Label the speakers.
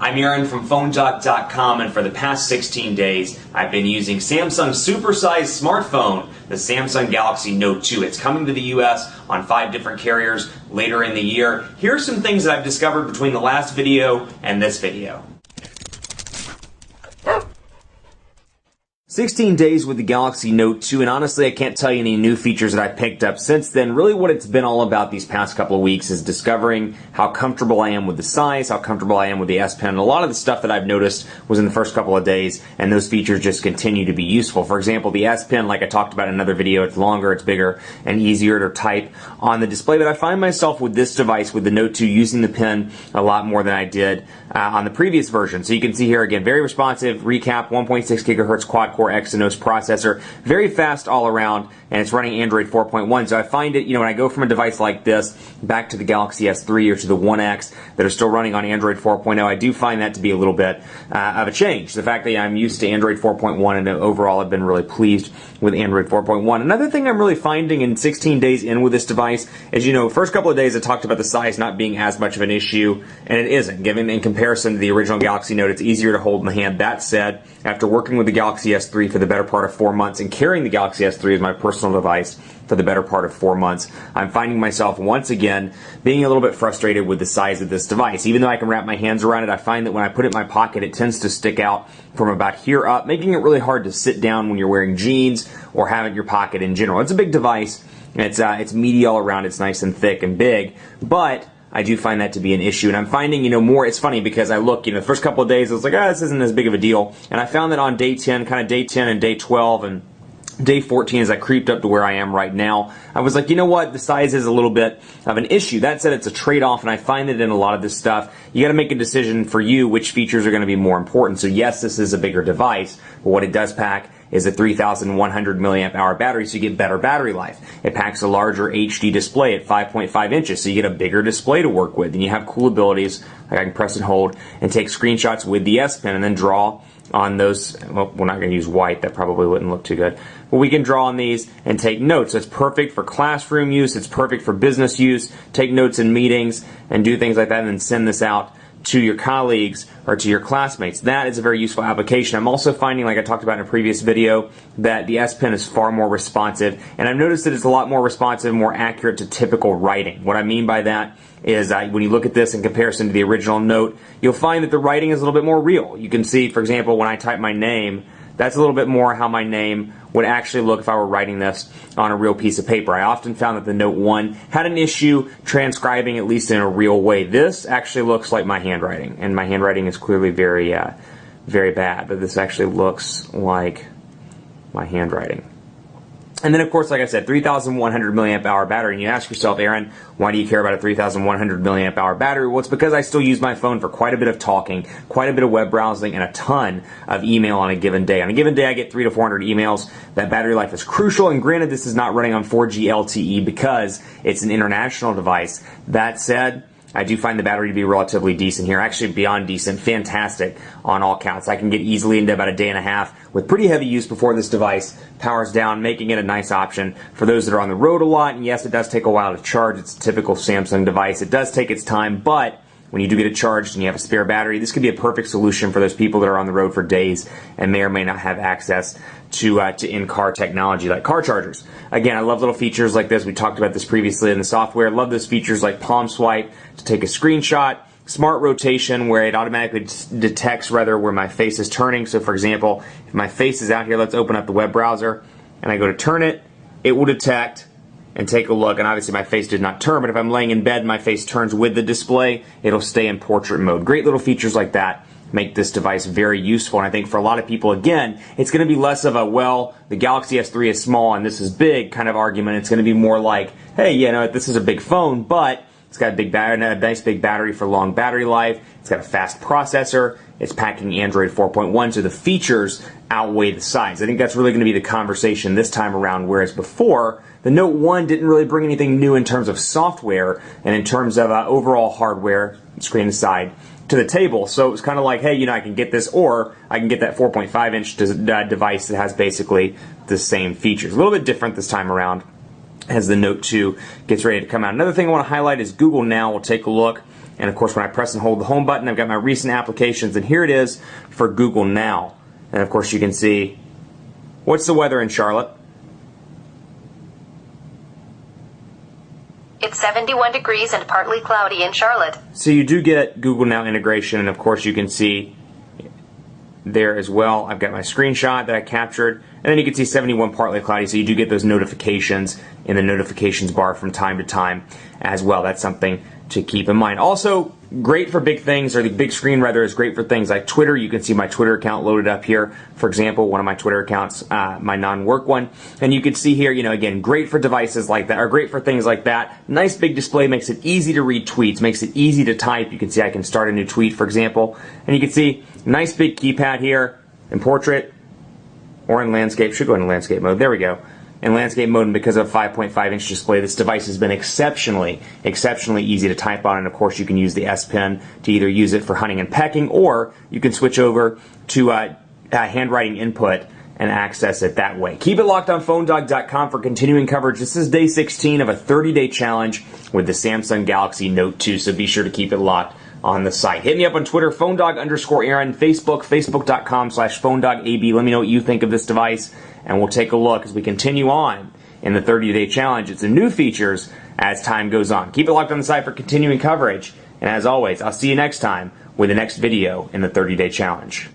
Speaker 1: I'm Aaron from PhoneDoc.com, and for the past 16 days, I've been using Samsung's supersized smartphone, the Samsung Galaxy Note 2. It's coming to the US on 5 different carriers later in the year. Here are some things that I've discovered between the last video and this video. 16 days with the Galaxy Note 2, and honestly I can't tell you any new features that I picked up since then. Really what it's been all about these past couple of weeks is discovering how comfortable I am with the size, how comfortable I am with the S Pen. A lot of the stuff that I've noticed was in the first couple of days, and those features just continue to be useful. For example, the S Pen, like I talked about in another video, it's longer, it's bigger, and easier to type on the display. But I find myself with this device, with the Note 2, using the pen a lot more than I did on the previous version. So you can see here again, very responsive, recap, 1.6 gigahertz quad-core Exynos processor, very fast all around, and it's running Android 4.1. So I find it, when I go from a device like this back to the Galaxy S3 or to the One X that are still running on Android 4.0, I do find that to be a little bit of a change. The fact that I'm used to Android 4.1, and overall I've been really pleased with Android 4.1. Another thing I'm really finding in 16 days in with this device is, first couple of days I talked about the size not being as much of an issue, and it isn't. Given in comparison to the original Galaxy Note, it's easier to hold in the hand. That said, after working with the Galaxy S3 for the better part of 4 months and carrying the Galaxy S3 as my personal device for the better part of 4 months, I'm finding myself once again being a little bit frustrated with the size of this device. Even though I can wrap my hands around it, I find that when I put it in my pocket, it tends to stick out from about here up, making it really hard to sit down when you're wearing jeans or have it in your pocket in general. It's a big device, and it's meaty all around, it's nice and thick and big, but I do find that to be an issue, and I'm finding, more, it's funny because I look, the first couple of days I was like, this isn't as big of a deal, and I found that on day 10, kind of day 10 and day 12 and day 14, as I creeped up to where I am right now, I was like, you know what, the size is a little bit of an issue. That said, it's a trade-off, and I find that in a lot of this stuff, you gotta make a decision for you which features are gonna be more important. So yes, this is a bigger device, but what it does pack is a 3,100 milliamp hour battery, so you get better battery life. It packs a larger HD display at 5.5 inches, so you get a bigger display to work with, and you have cool abilities, like I can press and hold and take screenshots with the S Pen and then draw on those. Well, we're not going to use white, that probably wouldn't look too good, but we can draw on these and take notes. So it's perfect for classroom use, it's perfect for business use, take notes in meetings and do things like that, and then send this out to your colleagues or to your classmates. That is a very useful application. I'm also finding, like I talked about in a previous video, that the S Pen is far more responsive, and I've noticed that it's a lot more responsive, more accurate to typical writing. What I mean by that is when you look at this in comparison to the original Note, you'll find that the writing is a little bit more real. You can see, for example, when I type my name, that's a little bit more how my name would actually look if I were writing this on a real piece of paper. I often found that the Note 1 had an issue transcribing, at least in a real way. This actually looks like my handwriting, and my handwriting is clearly very, very bad, but this actually looks like my handwriting. And then, of course, like I said, 3,100 milliamp hour battery. And you ask yourself, Aaron, why do you care about a 3,100 milliamp hour battery? Well, it's because I still use my phone for quite a bit of talking, quite a bit of web browsing, and a ton of email on a given day. On a given day, I get 300 to 400 emails. That battery life is crucial. And granted, this is not running on 4G LTE because it's an international device. That said, I do find the battery to be relatively decent here, actually beyond decent, fantastic on all counts. I can get easily into about a day and a half with pretty heavy use before this device powers down, making it a nice option for those that are on the road a lot. And yes, it does take a while to charge. It's a typical Samsung device. It does take its time, but when you do get it charged and you have a spare battery, this could be a perfect solution for those people that are on the road for days and may or may not have access to in-car technology like car chargers. Again, I love little features like this. We talked about this previously in the software. Love those features like palm swipe to take a screenshot, smart rotation where it automatically detects where my face is turning. So for example, if my face is out here, let's open up the web browser and I go to turn it, it will detect and take a look, and obviously my face did not turn, but if I'm laying in bed and my face turns with the display, it'll stay in portrait mode. Great little features like that make this device very useful, and I think for a lot of people, again, it's going to be less of a, well, the Galaxy S3 is small and this is big kind of argument. It's going to be more like, hey, this is a big phone, but it's got a big battery, a nice big battery for long battery life. It's got a fast processor. It's packing Android 4.1, so the features outweigh the size. I think that's really going to be the conversation this time around, whereas before, the Note 1 didn't really bring anything new in terms of software and in terms of overall hardware, screen aside, to the table. So it was kind of like, hey, I can get this, or I can get that 4.5-inch device that has basically the same features. A little bit different this time around as the Note 2 gets ready to come out. Another thing I want to highlight is Google Now. We'll take a look And of course, when I press and hold the home button, I've got my recent applications, and here it is for Google Now. And of course, you can see, what's the weather in Charlotte?
Speaker 2: It's 71 degrees and partly cloudy in Charlotte.
Speaker 1: So you do get Google Now integration, and of course you can see there as well. I've got my screenshot that I captured, and then you can see 71 partly cloudy, so you do get those notifications in the notifications bar from time to time as well. That's something to keep in mind. Also, great for big things, or the big screen rather, is great for things like Twitter. You can see my Twitter account loaded up here. For example, one of my Twitter accounts, my non-work one. And you can see here, again, great for devices like that, or great for things like that. Nice big display, makes it easy to read tweets, makes it easy to type. You can see I can start a new tweet, for example. And you can see nice big keypad here in portrait or in landscape. Should go into landscape mode. There we go. In landscape mode, and because of a 5.5-inch display, this device has been exceptionally easy to type on. And of course, you can use the S Pen to either use it for hunting and pecking, or you can switch over to handwriting input and access it that way. Keep it locked on PhoneDog.com for continuing coverage. This is day 16 of a 30-day challenge with the Samsung Galaxy Note 2, so be sure to keep it locked on the site. Hit me up on Twitter, PhoneDog_Aaron, Facebook, Facebook.com/PhoneDogAB. Let me know what you think of this device, and we'll take a look as we continue on in the 30-day challenge. It's the new features as time goes on. Keep it locked on the site for continuing coverage, and as always, I'll see you next time with the next video in the 30-day challenge.